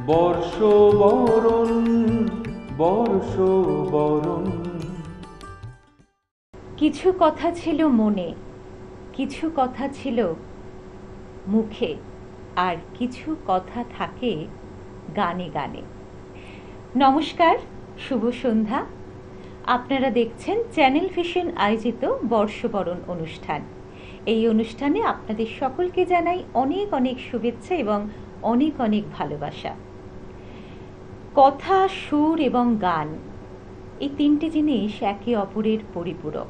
বর্ষবরণ বর্ষবরণ। কিছু কথা ছিল মনে, কিছু কথা ছিল মুখে, আর কিছু কথা থাকে গানে গানে। নমস্কার, শুভ সন্ধ্যা। আপনারা দেখছেন চ্যানেল ভিশন আয়োজিত বর্ষবরণ অনুষ্ঠান। এই অনুষ্ঠানে আপনাদের সকলকে জানাই অনেক অনেক শুভেচ্ছা এবং অনেক অনেক ভালোবাসা। কথা, সুর এবং গান, এই তিনটি জিনিস একে অপরের পরিপূরক।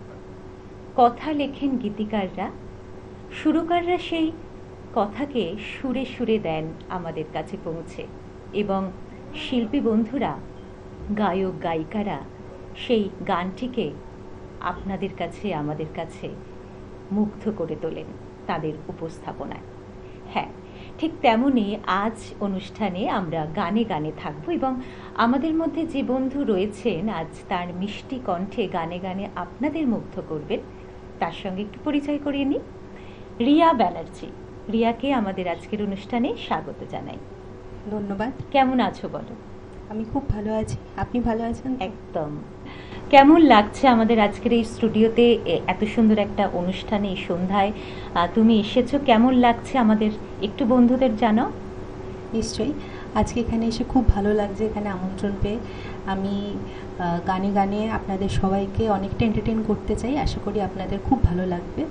কথা লেখেন গীতিকাররা, সুরকাররা সেই কথাকে সুরে সুরে দেন আমাদের কাছে পৌঁছে, এবং শিল্পী বন্ধুরা, গায়ক গায়িকারা সেই গানটিকে আপনাদের কাছে, আমাদের কাছে মুগ্ধ করে তোলেন তাদের উপস্থাপনায়। হ্যাঁ, ঠিক তেমনই আজ অনুষ্ঠানে আমরা গানে গানে থাকব, এবং আমাদের মধ্যে যে বন্ধু রয়েছেন আজ তার মিষ্টি কণ্ঠে গানে গানে আপনাদের মুগ্ধ করবেন, তার সঙ্গে একটু পরিচয় করিয়ে নিই। রিয়া ব্যানার্জি। রিয়াকে আমাদের আজকের অনুষ্ঠানে স্বাগত জানাই। ধন্যবাদ। কেমন আছো বলো? আমি খুব ভালো আছি, আপনি ভালো আছেন? একদম। কেমন লাগছে আমাদের আজকের এই স্টুডিওতে এত সুন্দর একটা অনুষ্ঠানে এই সন্ধ্যায় তুমি এসেছো? কেমন লাগছে আমাদের একটু বন্ধুদের জানাও। নিশ্চয়ই, আজকে এখানে এসে খুব ভালো লাগছে। এখানে আমন্ত্রণ পেয়ে আমি গানে গানে আপনাদের সবাইকে অনেকটা এন্টারটেইন করতে চাই। আশা করি আপনাদের খুব ভালো লাগবে।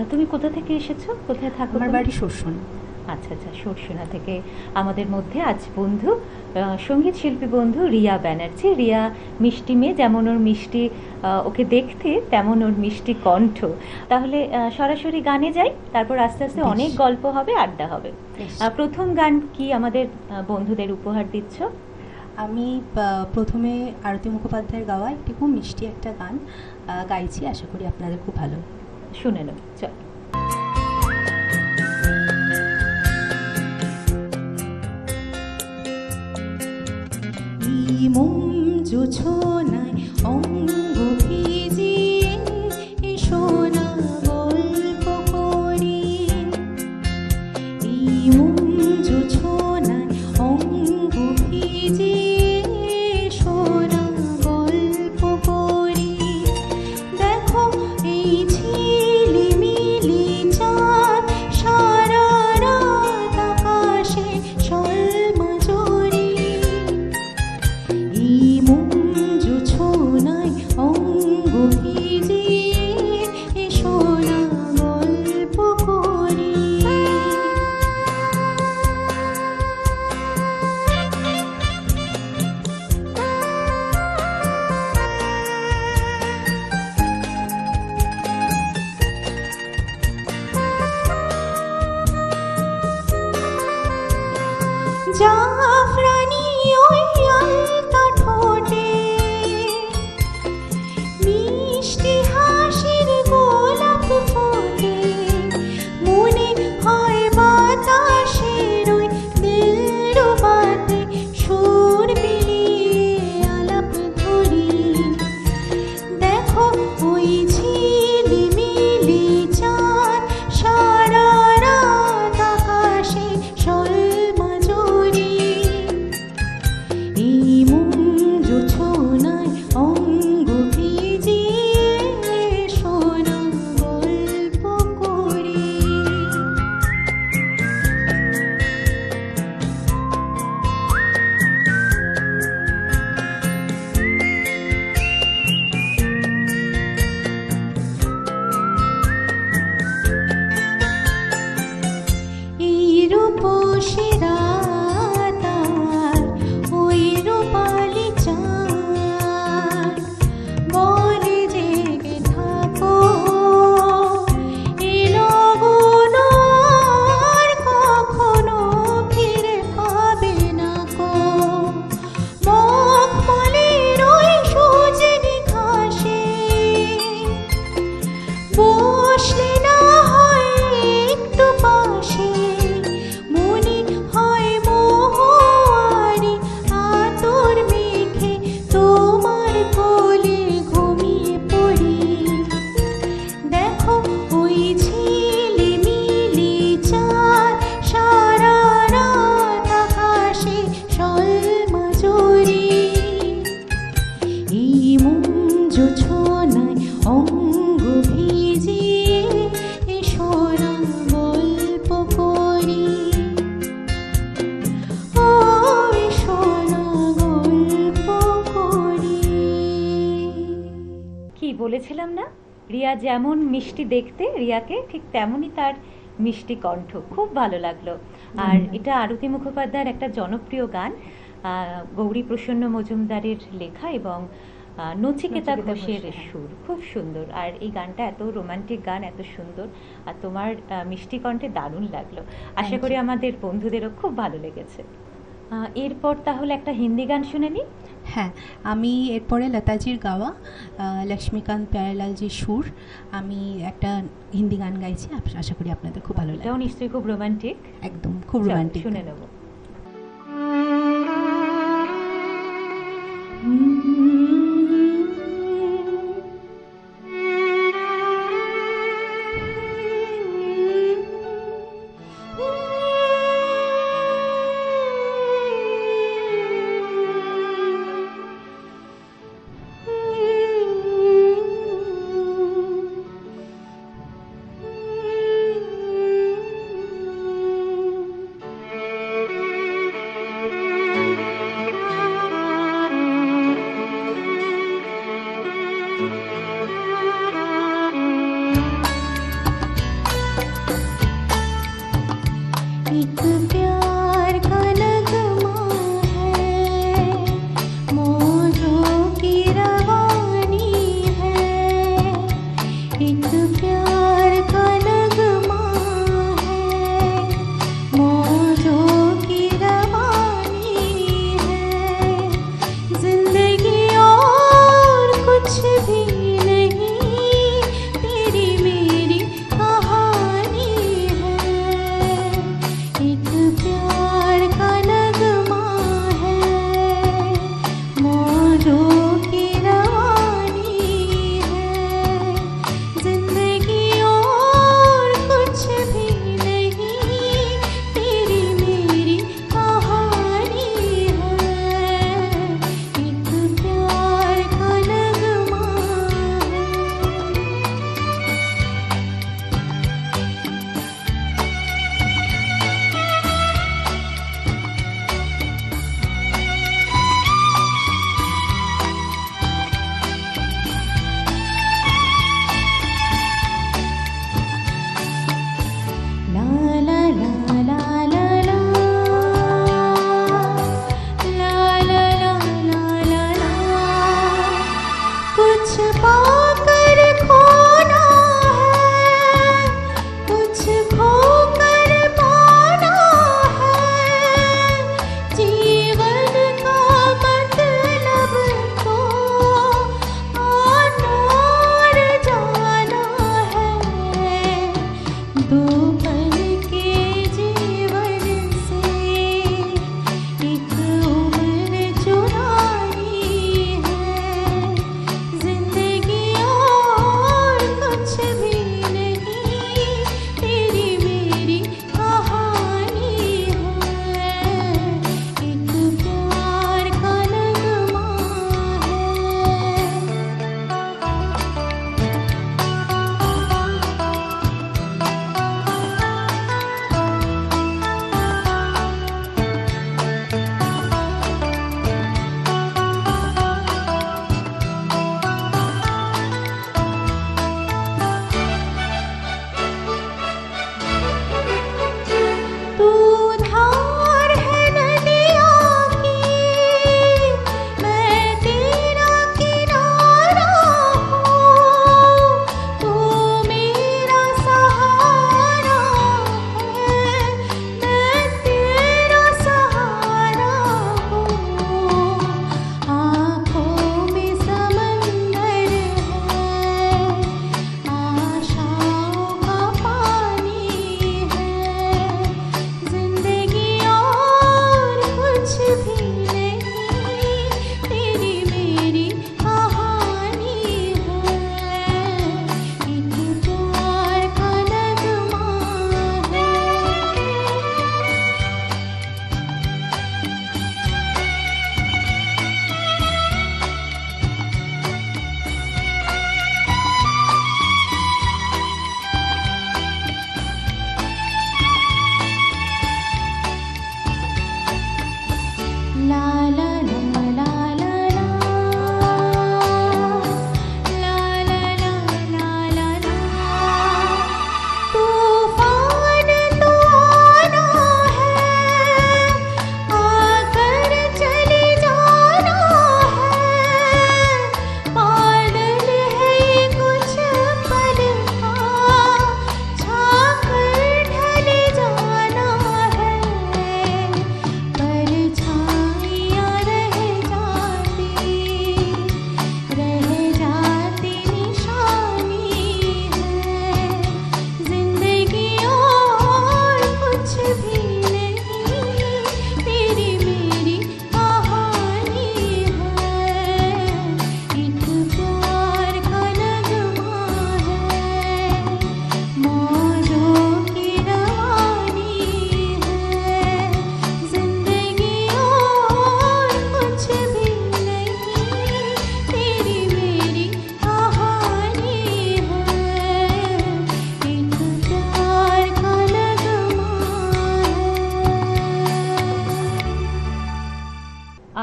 তুমি কোথা থেকে এসেছো? কোথায় থাকো? আমার বাড়ি শোষণ। আচ্ছা আচ্ছা, সরসোনা থেকে আমাদের মধ্যে আজ বন্ধু, সঙ্গীত শিল্পী বন্ধু রিয়া ব্যানার্জি। রিয়া মিষ্টি মেয়ে, যেমন ওর মিষ্টি ওকে দেখতে তেমন ওর মিষ্টি কণ্ঠ। তাহলে সরাসরি গানে যাই, তারপর আস্তে আস্তে অনেক গল্প হবে, আড্ডা হবে। প্রথম গান কি আমাদের বন্ধুদের উপহার দিচ্ছ? আমি প্রথমে আরতি মুখোপাধ্যায়ের গাওয়া একটি খুব মিষ্টি একটা গান গাইছি, আশা করি আপনাদের খুব ভালো। শুনে নেব, চল। জোছনায় অঙ্গ ভিজিয়ে এসো না গল্প করি, এই জোছনায় অঙ্গ ভিজিয়ে এসো না গল্প করি। দেখো এই ঝিলিমিলি চাঁদ সারা রাত আকাশে সলমাজরি, এই জোছনায় অঙ্গ ভিজিয়ে এসো না গল্প করি। জাফরানি ওই আলতা ঠোঁটে মিষ্টি হাসির গোলাপ ফোটে, মনে হয় বাতাসের ওই দিলরুবাতে সুর মিলিয়ে আলাপ ধরি। দেখো ওই ঝিলিমিলি চাঁদ সারা রাত আকাশে সলমাজরি, বলেছিলাম না, রিয়া যেমন মিষ্টি দেখতে, রিয়াকে ঠিক তেমনই তার মিষ্টি কণ্ঠ, খুব ভালো লাগলো। আর ধন্যবাদ। এটা আরতি মুখোপাধ্যায়ের একটা জনপ্রিয় গান, গৌরী প্রসন্ন মজুমদারের লেখা এবং নচিকেতা নচিকেতা ঘোষের ঘোষ, হ্যাঁ। সুর, খুব সুন্দর। আর এই গানটা এত রোমান্টিক গান, এত সুন্দর, আর তোমার মিষ্টি কণ্ঠে দারুণ লাগলো। আশা Thank করি you. আমাদের বন্ধুদেরও খুব ভালো লেগেছে। এরপর তাহলে একটা হিন্দি গান শুনে নিই। হ্যাঁ, আমি এরপরে লতাজির গাওয়া লক্ষ্মীকান্ত প্যারেলালজির সুর, আমি একটা হিন্দি গান গাইছি, আশা করি আপনাদের খুব ভালো এটাও লাগবে। নিশ্চয়ই খুব রোমান্টিক। একদম খুব চলো, রোমান্টিক। শুনে নেব।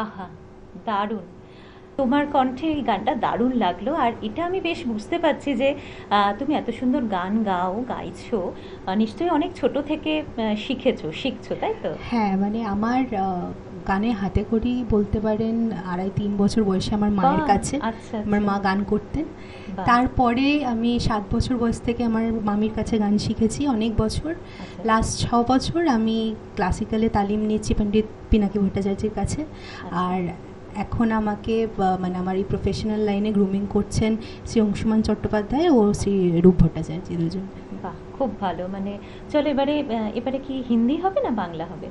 আহা, দারুণ! তোমার কণ্ঠে এই গানটা দারুণ লাগলো। আর এটা আমি বেশ বুঝতে পারছি যে তুমি এত সুন্দর গান গাইছো। নিশ্চয়ই অনেক ছোট থেকে শিখছো, তাই তো? হ্যাঁ, মানে আমার গানে হাতেখড়ি বলতে পারেন ২.৫-৩ বছর বয়সে আমার মায়ের বাহ! কাছে। আচ্ছা, আমার আচ্ছা। মা গান করতেন। বাহ! তারপরে আমি ৭ বছর বয়স থেকে আমার মামির কাছে গান শিখেছি অনেক বছর। আচ্ছা, লাস্ট ৬ বছর আমি ক্লাসিক্যালে তালিম নিচ্ছি পণ্ডিত পিনাকি ভট্টাচার্যের কাছে। আচ্ছা। আর এখন আমাকে মানে আমার এই প্রফেশনাল লাইনে গ্রুমিং করছেন শ্রী অংশুমান চট্টোপাধ্যায় ও শ্রী রূপ ভট্টাচার্য, দুজন। বাহ! খুব ভালো। মানে চলো এবারে কি হিন্দি হবে না বাংলা হবে?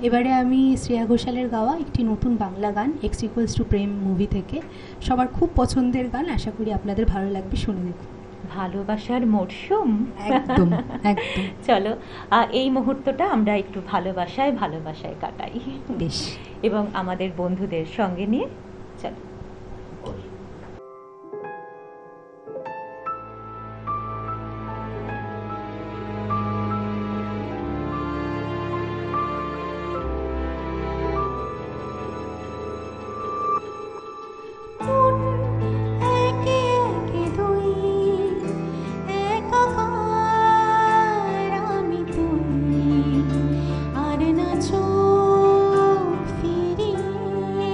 এবারে আমি শ্রেয়া ঘোষালের গাওয়া একটি নতুন বাংলা গান x equals to Prem movie থেকে, সবার খুব পছন্দের গান, আশা করি আপনাদের ভালো লাগবে, শুনে দেখুন। ভালোবাসার মরশুম। একদম, একদম। চলো, এই মুহূর্তটা আমরা একটু ভালোবাসায় কাটাই, বেশ। এবং আমাদের বন্ধুদের সঙ্গে নিয়ে। চলো। একে একে দুই একাকার আমি তুই, আর না চোখ ফিরিয়ে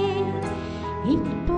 একটু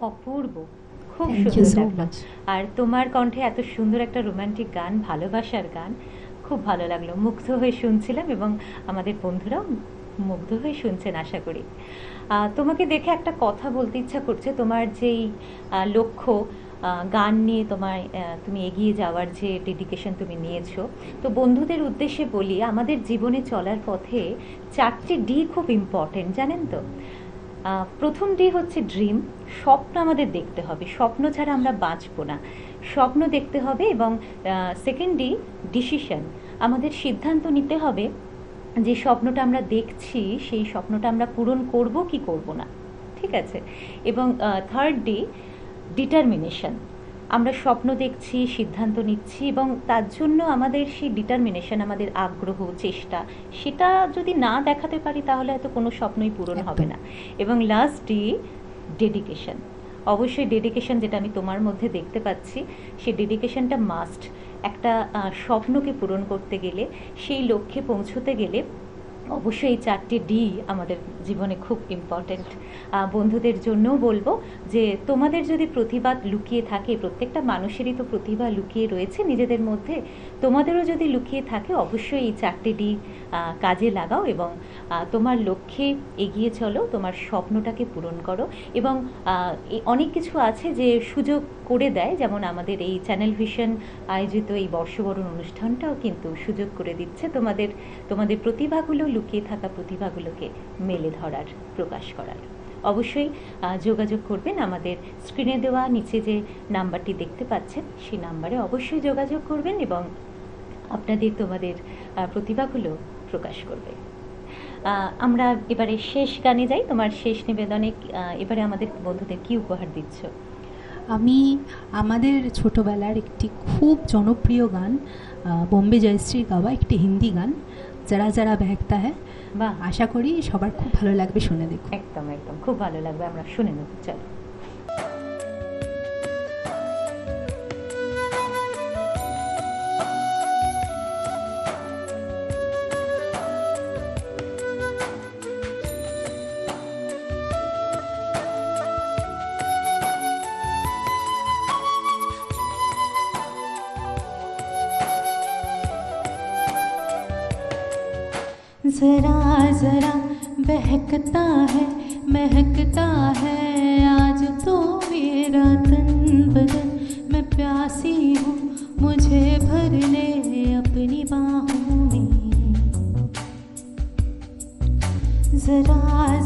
অপূর্ব, খুব থ্যাংক ইউ সুন্দর সো লাগলো। মাচ। আর তোমার কণ্ঠে এত সুন্দর একটা রোমান্টিক গান, ভালোবাসার গান, খুব ভালো লাগলো। মুগ্ধ হয়ে শুনছিলাম এবং আমাদের বন্ধুরাও মুগ্ধ হয়ে শুনছেন আশা করি। তোমাকে দেখে একটা কথা বলতে ইচ্ছা করছে। তোমার যেই লক্ষ্য, গান নিয়ে তোমার তুমি এগিয়ে যাওয়ার যে ডেডিকেশন তুমি নিয়েছো, তো বন্ধুদের উদ্দেশ্যে বলি, আমাদের জীবনে চলার পথে 4টে ডি খুব ইম্পর্টেন্ট, জানেন তো? প্রথম ডি হচ্ছে ড্রিম, স্বপ্ন আমাদের দেখতে হবে, স্বপ্ন ছাড়া আমরা বাঁচবো না, স্বপ্ন দেখতে হবে। এবং সেকেন্ড ডি ডিসিশন, আমাদের সিদ্ধান্ত নিতে হবে যে স্বপ্নটা আমরা দেখছি সেই স্বপ্নটা আমরা পূরণ করব কি করব না, ঠিক আছে? এবং থার্ড ডি ডিটারমিনেশন, আমরা স্বপ্ন দেখছি, সিদ্ধান্ত নিচ্ছি এবং তার জন্য আমাদের সেই ডিটারমিনেশন, আমাদের আগ্রহ, চেষ্টা, সেটা যদি না দেখাতে পারি তাহলে হয়তো কোনো স্বপ্নই পূরণ হবে একদম। না। এবং লাস্ট ডি ডেডিকেশন, অবশ্যই ডেডিকেশন, যেটা আমি তোমার মধ্যে দেখতে পাচ্ছি, সেই ডেডিকেশনটা মাস্ট। একটা স্বপ্নকে পূরণ করতে গেলে, সেই লক্ষ্যে পৌঁছতে গেলে অবশ্যই এই 4টে ডি আমাদের জীবনে খুব ইম্পর্ট্যান্ট। বন্ধুদের জন্যও বলবো যে তোমাদের যদি প্রতিভা লুকিয়ে থাকে, প্রত্যেকটা মানুষেরই তো প্রতিভা লুকিয়ে রয়েছে নিজেদের মধ্যে, তোমাদেরও যদি লুকিয়ে থাকে অবশ্যই এই 4টে ডি কাজে লাগাও এবং তোমার লক্ষ্যে এগিয়ে চলো, তোমার স্বপ্নটাকে পূরণ করো। এবং অনেক কিছু আছে যে সুযোগ করে দেয়, যেমন আমাদের এই চ্যানেল ভিশন আয়োজিত এই বর্ষবরণ অনুষ্ঠানটাও কিন্তু সুযোগ করে দিচ্ছে তোমাদের প্রতিভাগুলো, লুকিয়ে থাকা প্রতিভাগুলোকে মেলে ধরার, প্রকাশ করার। অবশ্যই যোগাযোগ করবেন, আমাদের স্ক্রিনে দেওয়া নিচে যে নাম্বারটি দেখতে পাচ্ছেন সেই নাম্বারে অবশ্যই যোগাযোগ করবেন এবং তোমাদের প্রতিভাগুলো প্রকাশ করবে। আমরা এবারে শেষ গানে যাই। তোমার শেষ নিবেদনে এবারে আমাদের বন্ধুদের কি উপহার দিচ্ছ? আমি আমাদের ছোটোবেলার একটি খুব জনপ্রিয় গান, বোম্বে জয়শ্রীর গাওয়া একটি হিন্দি গান, যারা যারা বেহকতা হ্যায়, বাহ, আশা করি সবার খুব ভালো লাগবে, শুনে দেখুন। একদম একদম খুব ভালো লাগবে, আমরা শুনে নেব, চলো। जरा जरा बहकता है, महकता है आज तो मेरा तन बदन, मैं प्यासी हूँ, मुझे भर ले अपनी बाहों में। जरा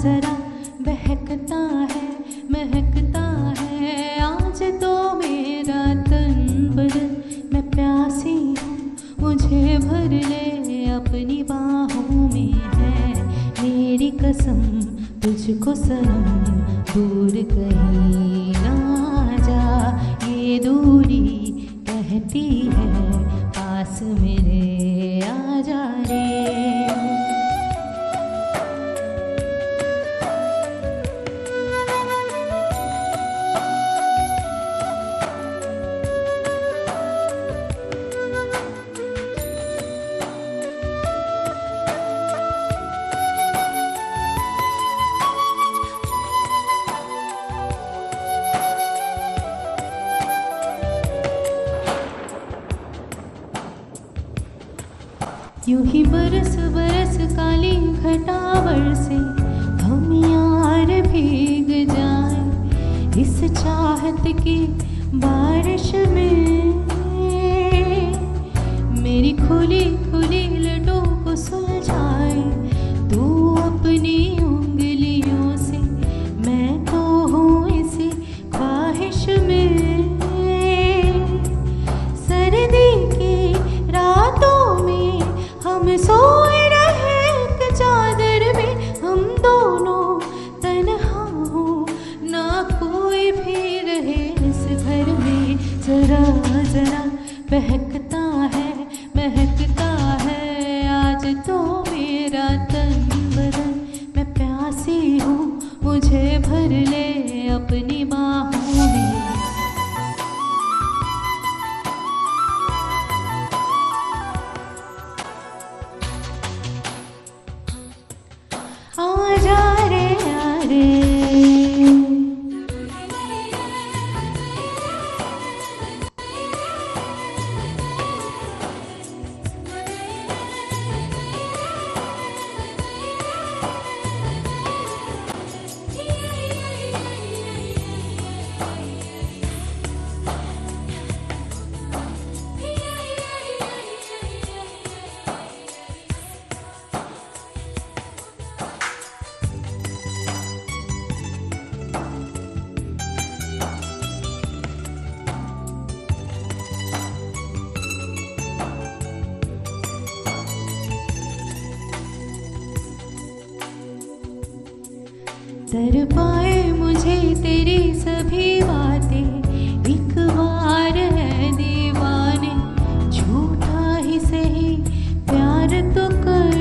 जरा बहकता है, महकता है आज तो मेरा तन बदन, मैं प्यासी हूँ, मुझे भर ले अपनी बाहों में। है मेरी कसम तुझको सनम, दूर कहीं ना जा, ये दूरी कहती है पास मेरे आ जा रे। यूं ही बरस बरस काली घटा बरसे, हम यार भीग जाए इस चाहत की बारिश में। मेरी खुली खुली लटों को सुलझाए तू अपनी उंगलियों से, मैं तो हूँ इसी ख्वाहिश में। सर्दी की रातों में हम सोए रहे एक चादर में, हम दोनों तन्हा हो, ना कोई भी रहे इस घर में। जरा जरा बहकता है, महकता है आज तो मेरा तन बदन, मैं प्यासी हूँ, मुझे भर ले अपनी बाहों में। आजा रे आरे, सर पाए मुझे तेरी सभी बातें, एक बार है दीवाने, झूठा ही सही प्यार तो कर।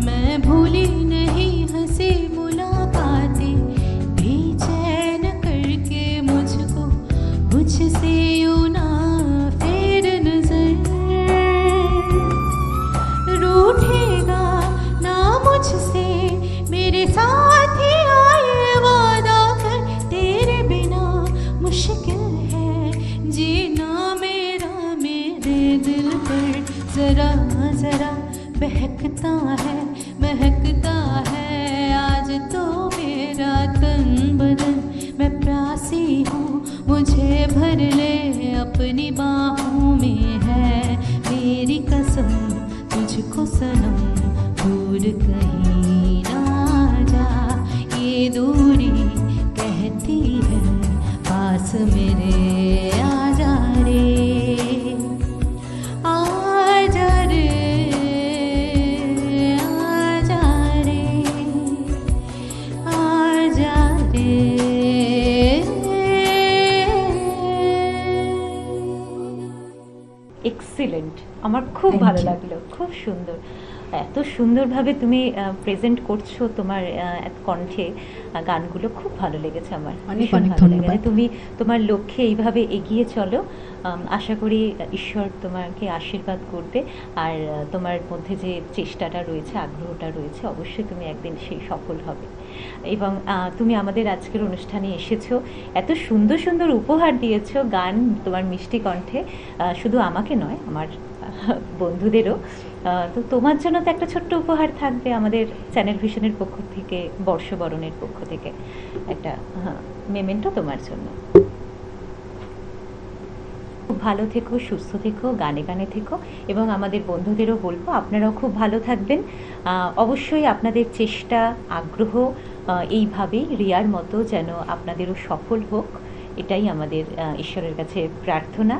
मैं भूली नहीं हंसी मुलाकातें, बेचैन करके मुझको मुझसे यूं ना फेर नजर। रूठेगा ना मुझसे मेरे साथ ही आए, वादा कर तेरे बिना मुश्किल है जीना मेरा मेरे दिल पर। जरा जरा बहकता है महकता है आज तो मेरा तन बदन। मैं प्यासी हूँ मुझे भर ले अपनी बाहों में, है मेरी कसम तुझको सनम दूर कहीं ना जा। ये दूरी कहती है पास मेरे आजा रे, आजा रे, आजा रे, आजा रे। এক্সিলেন্ট, আমার খুব ভালো লাগলো, খুব সুন্দর। এত সুন্দরভাবে তুমি প্রেজেন্ট করছো তোমার কণ্ঠে গানগুলো, খুব ভালো লেগেছে আমার, অনেক ভীষণ অনেক ভালো লেগেছে। ধন্যবাদ। তুমি তোমার লক্ষ্যে এইভাবে এগিয়ে চলো। আশা করি ঈশ্বর তোমাকে আশীর্বাদ করবে। আর তোমার মধ্যে যে চেষ্টাটা রয়েছে, আগ্রহটা রয়েছে, অবশ্যই তুমি একদিন সেই সফল হবে। এবং তুমি আমাদের আজকের অনুষ্ঠানে এসেছো, এত সুন্দর সুন্দর উপহার দিয়েছো, গান তোমার মিষ্টি কণ্ঠে, শুধু আমাকে নয় আমার বন্ধুদেরও। তো তোমার জন্য তো একটা ছোট্ট উপহার থাকবে আমাদের চ্যানেল ভিশনের পক্ষ থেকে, বর্ষবরণের পক্ষ থেকে একটা মেমেন্টো তোমার জন্য। খুব ভালো থেকো, সুস্থ থেকো, গানে গানে থেকো। এবং আমাদের বন্ধুদেরও বলবো আপনারাও খুব ভালো থাকবেন। অবশ্যই আপনাদের চেষ্টা, আগ্রহ এইভাবেই রিয়ার মতো যেন আপনাদেরও সফল হোক, এটাই আমাদের ঈশ্বরের কাছে প্রার্থনা।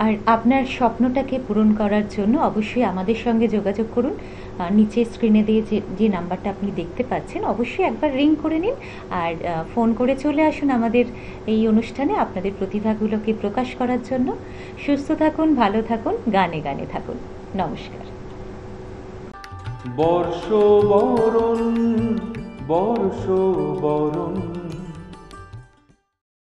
আর আপনার স্বপ্নটাকে পূরণ করার জন্য অবশ্যই আমাদের সঙ্গে যোগাযোগ করুন। নিচে স্ক্রিনে দিয়ে যে নাম্বারটা আপনি দেখতে পাচ্ছেন, অবশ্যই একবার রিং করে নিন আর ফোন করে চলে আসুন আমাদের এই অনুষ্ঠানে আপনাদের প্রতিভাগুলোকে প্রকাশ করার জন্য। সুস্থ থাকুন, ভালো থাকুন, গানে গানে থাকুন। নমস্কার। বর্ষবরণ বর্ষবরণ।